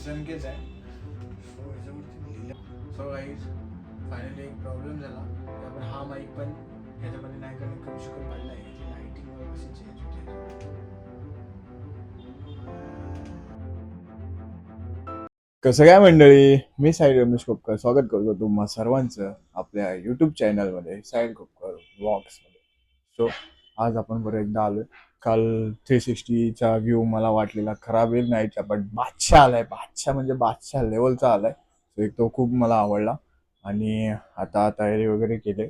SMKच आहे. सो ह्याच्यावरती लिहिलं. सो गाईज फायनली एक प्रॉब्लेम झाला की आपण हा माईक पण ह्याच्यामध्ये नाही कनेक्ट करू शकत. पाहिलं आहे की लाईटिंग वगैरे कशी चेंज होते. कसं काय मंडळी, मी साहिल रमेश खोपकर स्वागत करतो तुम्हा सर्वांचं आपल्या यूट्यूब चॅनलमध्ये साहिल खोपकर व्लॉग्समध्ये. सो आज आपण बरं एकदा आलोय. काल 360चा व्ह्यू मला वाटलेला खराब येईल नाईटचा, पण बादशाह आलाय. बादशाह म्हणजे बादशाह लेवलचा आलाय. सो एक तो खूप मला आवडला आणि आता तयारी वगैरे केली.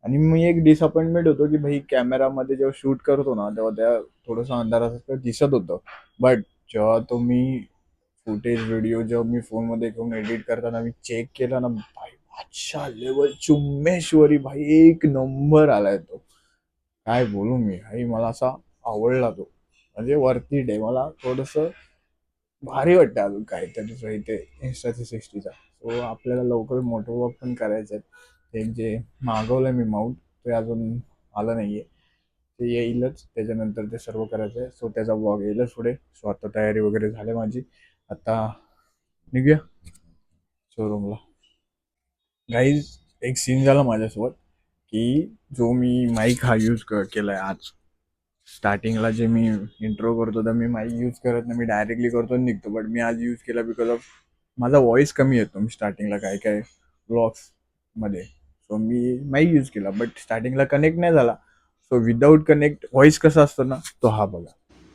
आणि मी एक डिसअपॉइंटमेंट होतो की भाई कॅमेरामध्ये जेव्हा शूट करतो ना तेव्हा त्या थोडंसं अंधारासारखं दिसत होतं. बट जेव्हा तो मी फुटेज व्हिडिओ जेव्हा मी फोनमध्ये घेऊन एडिट करताना मी चेक केला ना, भाई बादशाह लेवल चुम्मेश्वरी, भाई एक नंबर आलाय तो. काय बोलू मी भाई, मला असा आवडला तो. म्हणजे वरती डे मला थोडंसं भारी वाटतं अजून काहीतरी ते Insta 360चा. सो आपल्याला लवकर मोटो व्लॉग पण करायचे आहेत. एक जे मागवलंय मी माऊंट ते अजून आलं नाहीये, ते येईलच. त्याच्यानंतर ते सर्व करायचं आहे. सो त्याचा ब्लॉग येईलच पुढे. सो आता तयारी वगैरे झाली माझी. आता निघूया शोरूमला. गाईज एक सीन झाला माझ्यासोबत की जो मी माईक हा यूज केलाय आज स्टार्टिंगला, जे मी इंट्रो करतो तर मी माईक यूज करत नाही, मी डायरेक्टली करतो आणि निघतो. बट मी आज यूज केला बिकॉज ऑफ माझा व्हॉइस कमी येतो मी स्टार्टिंगला काय काय व्लॉग्समध्ये. सो मी माईक यूज केला बट स्टार्टिंगला कनेक्ट नाही झाला. सो विदाऊट कनेक्ट व्हॉइस कसा असतो ना, तो हा बघा.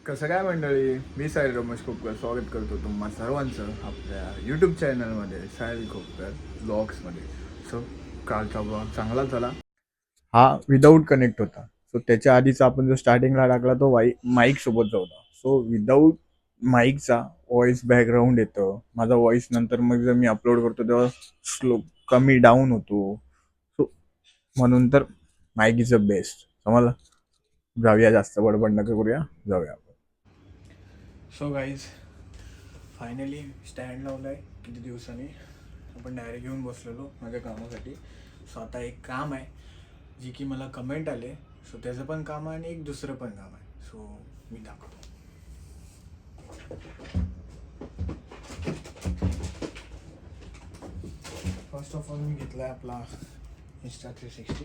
कसं काय मंडळी, मी साहिल रमेश खोपकर स्वागत करतो तुम्हा सर्वांचं आपल्या यूट्यूब चॅनलमध्ये साहिल खोपकर ब्लॉग्समध्ये. सो कालचा ब्लॉग चांगला झाला. हा विदाऊट कनेक्ट होता. सो त्याच्या आधीचा आपण जो स्टार्टिंगला टाकला तो माईक सोबतचा होता. सो विदाऊट माईकचा व्हॉइस बॅकग्राऊंड येतं. माझा व्हॉइस नंतर मग जर मी अपलोड करतो तेव्हा स्लो कमी डाऊन होतो. सो म्हणून तर माईक इज अ बेस्ट. समजलं. जाऊया, जास्त बडबड नका करूया, जाऊया. सो गाईज फायनली स्टँड लावलाय किती दिवसांनी. आपण डायरेक्ट घेऊन बसलेलो माझ्या कामासाठी. सो आता एक काम आहे जी की मला कमेंट आले. सो त्याचं पण काम आहे आणि एक दुसरं पण काम आहे. सो मी दाखवतो. फर्स्ट ऑफ ऑल मी घेतला आहे आपला Insta 360,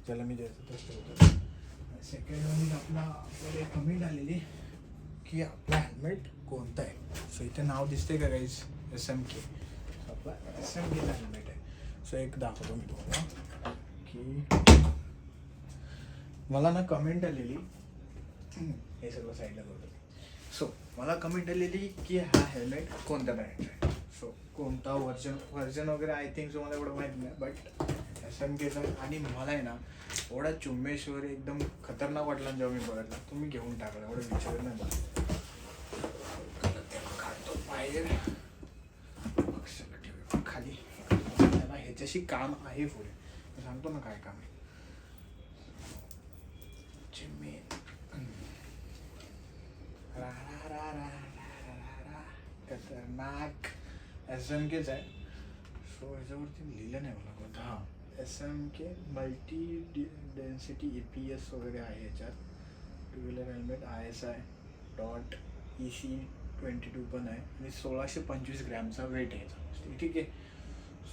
ज्याला मी द्यायचं तसं होतं. सेकंड म्हणजे आपल्याला एक कमेंट आलेली की आपला हेल्मेट कोणता आहे. सो इथे नाव दिसते का गाईज, SMK. सो आपला SMKचा हेल्मेट आहे. सो एक दाखवतो मी तुम्हाला की मला ना कमेंट आलेली, हे सगळं साईडला करतो. सो मला कमेंट आलेली की हा हेल्मेट कोणत्या ब्रँडचा आहे. सो कोणता व्हर्जन वगैरे आय थिंक सो मला एवढं माहीत नाही, बट SMKचा. आणि मला आहे ना एवढा चुम्मेश्वर एकदम खतरनाक वाटला जेव्हा मी बघितला, तुम्ही घेऊन टाकला. एवढं विचार नाही मला. काढतो बाहेर, ठेव खाली. त्याला ह्याच्याशी काम आहे पुढे, मी सांगतो ना काय काम आहे. खतरनाक SMKच आहे. सो ह्याच्यावरती लिहिलं नाही मला कोणतं. हां, SMK मल्टी डेन्सिटी EPS वगैरे आहे याच्यात. Two wheeler helmet ISI .EC22 पण आहे आणि 1625 ग्रॅमचा वेट आहे याचा. ठीक आहे.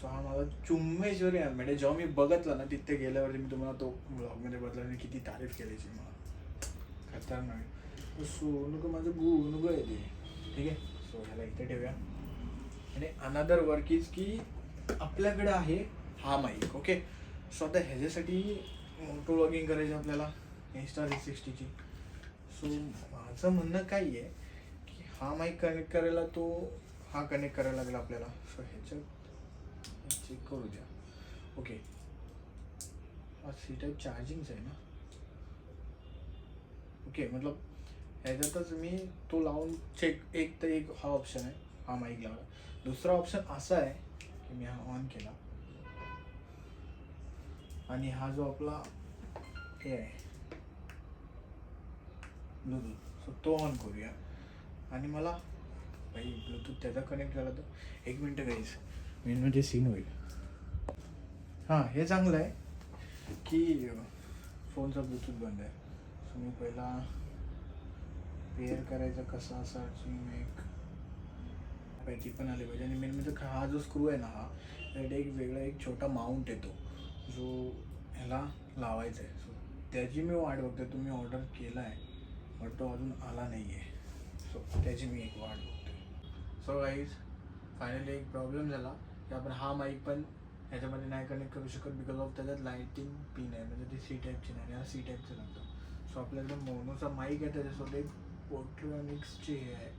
सो हा माझा चुम्मेश्वरी हेल्मेट आहे. जेव्हा मी बघितलं ना तिथे गेल्यावरती, मी तुम्हाला तो ब्लॉगमध्ये बघितला आणि किती तारीफ केलीची मला. खतरनाक. सो नको माझं गु नको आहे ते. ठीक आहे. सो ह्याला इथे ठेवूया. आणि अनदर वर्क इज की आपल्याकडे आहे हा माईक. ओके. सो आता ह्याच्यासाठी मोटो व्लॉगिंग करायची आपल्याला Insta 360ची. सो माझं म्हणणं काय आहे की हा माईक कनेक्ट करायला हा कनेक्ट करायला लागला आपल्याला. सो ह्याच्यात चेक करू द्या. ओके, हा C टाईप चार्जिंगच आहे ना. ओके, मतलब ह्याच्यातच मी तो लावून चेक. एक तर एक हा ऑप्शन आहे, हा माईक लावला. दुसरा ऑप्शन असा आहे की मी हा ऑन केला आणि हा जो आपला हे आहे ब्लूटूथ, सो तो ऑन करूया. आणि मला भाई ब्लूटूथ त्याचा कनेक्ट झाला तर एक मिनटं गाईज, मेन म्हणजे सीन होईल. हां, हे चांगलं आहे की फोनचा ब्लूटूथ बंद आहे. सो मी पहिला पेअर करायचं कसं चार्जिंग एक कॅप आहे ती पण आली पाहिजे. आणि मेन म्हणजे हा जो स्क्रू आहे ना, हा त्यासाठी एक वेगळा एक छोटा माउंट येतो जो ह्याला लावायचा आहे. सो त्याची मी वाट बघते. तुम्ही ऑर्डर केला आहे बट तो अजून आला नाही आहे. सो त्याची मी एक वाट बघते. सो गाईज फायनली एक प्रॉब्लेम झाला की आपण हा माईक पण ह्याच्यामध्ये नाही कनेक्ट करू शकत बिकॉज ऑफ त्याच्यात लाईटिंग पिन आहे, म्हणजे ती सी टाईपची नाही आणि हा सी टाईपचं लागतं. सो आपल्याकडे मोनोचा माईक आहे, त्याच्यासोबत एक पोर्ट्रॉनिक्सची हे आहे,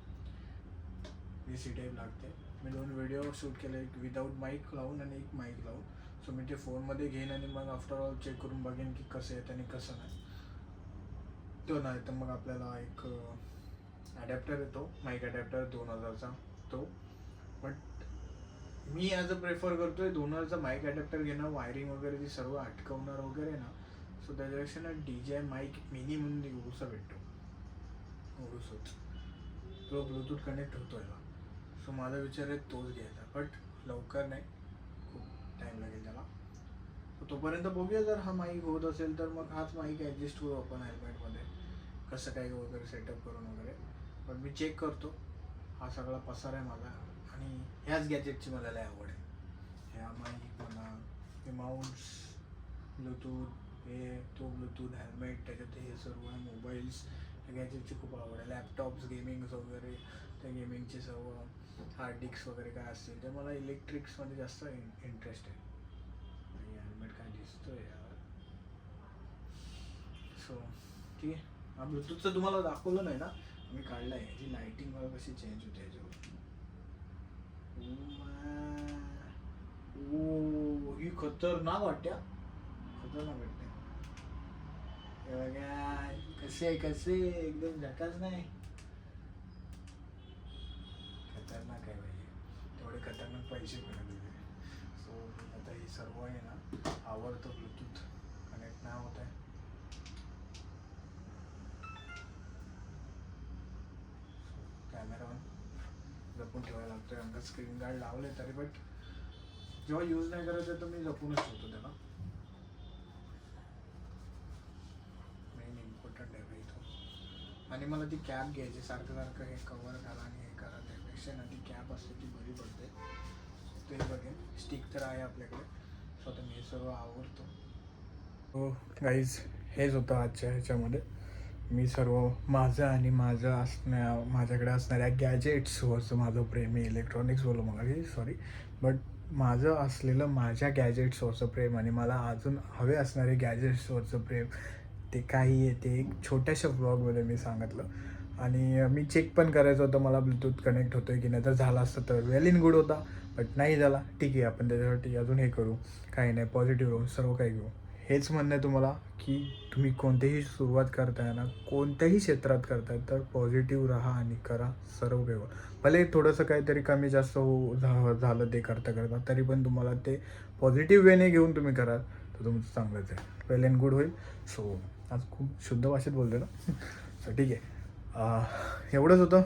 ही सी टाईप लागते. मी 2 व्हिडिओ शूट केले, एक विदाऊट माईक लावून आणि एक माईक लावून. सो मी ते फोनमध्ये घेईन आणि मग आफ्टर ऑल चेक करून बघेन की कसं येतं आणि कसं नाही. तो नाही तर मग आपल्याला एक ॲडॅप्टर येतो, माईक ॲडॅप्टर 2000चा तो. But me as a prefer करतो आहे 2000चा माईक ॲडॅप्टर घेणं, वायरिंग वगैरे ती सर्व अटकवणार वगैरे ना. सो त्याच्यापेक्षा ना DJI माईक मिनी म्हणून एवढूसा भेटतो, एवढूसच तो ब्लूटूथ कनेक्ट होतो याला. सो माझा विचार आहे तोच घ्यायचा, बट लवकर नाही, खूप टाईम लागेल त्याला. तोपर्यंत बघूया, जर हा माईक होत असेल तर मग हाच माईक ॲडजस्ट करू आपण हेल्मेटमध्ये, कसं काय वगैरे सेटअप करून वगैरे. पण मी चेक करतो. हा सगळा पसार आहे माझा आणि ह्याच गॅजेटची मला लय आवड आहे. ह्या माईक म्हणा, हे माउंट्स, ब्लूटूथ, हे तो ब्लूटूथ, हेल्मेट, त्याच्यात हे सर्व मोबाईल्स, ह्या गॅजेटची खूप आवड आहे. लॅपटॉप्स, गेमिंग्स वगैरे, त्या गेमिंगचे सर्व हार्ड डिस्क वगैरे काय असतील ते मला इलेक्ट्रिक्समध्ये जास्त इंटरेस्ट आहे. हेल्मेट काय दिसतोय यार. सो ठीक आहे. हा ब्लूटूथचं तुम्हाला दाखवलं नाही ना, मी काढलं आहे. ह्याची लाईटिंग मला कशी चेंज होते ह्याच्यावर. ही खतरनाक वाटते, खतरनाक वाटते. हे बघा कसे एकदम झकास नाही, खतरनाक आहे भाई. तेवढे खतरनाक पैसे पडले. सो आता ही सर्व आहे ना, आवडतं ब्लूटूथ कनेक्ट नाही होत आहे. कॅमेरा जपून ठेवायला लागतोय, अंगात स्क्रीन गार्ड लावले तरी, बट जेव्हा यूज नाही करायचं तर मी जपूनच ठेवतो त्याला. मेन इम्पॉर्टंट आहे भाई तो. आणि मला ती कॅप घ्यायची, सारखं हे कवर घाला आणि हे करा, त्यापेक्षा ना ती कॅप असते ती बरी पडते. ते बघेन. स्टिक तर आहे आपल्याकडे, स्वतः मी हे सर्व आवडतो. हो गाईज, हेच होतं आजच्या ह्याच्यामध्ये. मी सर्व माझं आणि माझ्याकडे असणाऱ्या गॅजेट्सवरचं माझं प्रेम आहे. इलेक्ट्रॉनिक्स बोललो मग, सॉरी, बट माझं असलेलं माझ्या गॅजेट्सवरचं प्रेम आणि मला अजून हवे असणारे गॅजेट्सवरचं प्रेम, ते काही आहे ते एक छोट्याशा व्लॉगमध्ये मी सांगितलं. आणि मी चेक पण करायचं होतं मला ब्लूटूथ कनेक्ट होतं आहे की नाही, तर झाला असतं तर वेल इन गुड होता. बट नाही झाला, ठीक आहे, आपण त्याच्यासाठी अजून हे करू, काही नाही, पॉझिटिव्ह राहू, सर्व काही घेऊ. हेच म्हणणं आहे तुम्हाला की तुम्ही कोणतीही सुरुवात करताय ना, कोणत्याही क्षेत्रात करताय तर पॉझिटिव्ह राहा आणि करा सर्व काही. भले थोडंसं काहीतरी कमी जास्त झालं ते करता तरी पण तुम्हाला ते पॉझिटिव्ह वेने घेऊन तुम्ही कराल तर तुमचं चांगलंच आहे, वेल अँड गुड होईल. सो आज खूप शुद्ध भाषेत बोलतो ना. सो ठीक आहे, एवढंच होतं.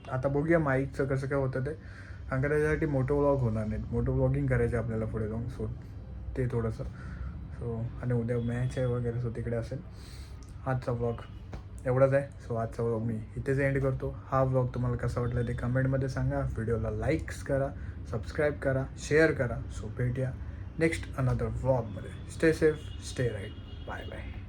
आता बघूया माईकचं कसं काय होतं ते, कारण का त्याच्यासाठी मोठं व्लॉग होणार नाहीत, मोठं व्लॉगिंग करायचं आपल्याला पुढे जाऊन. सो ते थोडंसं. सो आणि उद्या मॅच आहे वगैरे, सो तिकडे असेल. आजचा व्लॉग एवढाच आहे. सो आजचा व्लॉग मी इथेच एंड करतो. हा व्लॉग तुम्हाला कसा वाटला ते कमेंटमध्ये सांगा. व्हिडिओला लाईक्स करा, सबस्क्राईब करा, शेअर करा. सो भेटूया नेक्स्ट अनदर व्लॉगमध्ये. Stay safe, stay right, bye bye.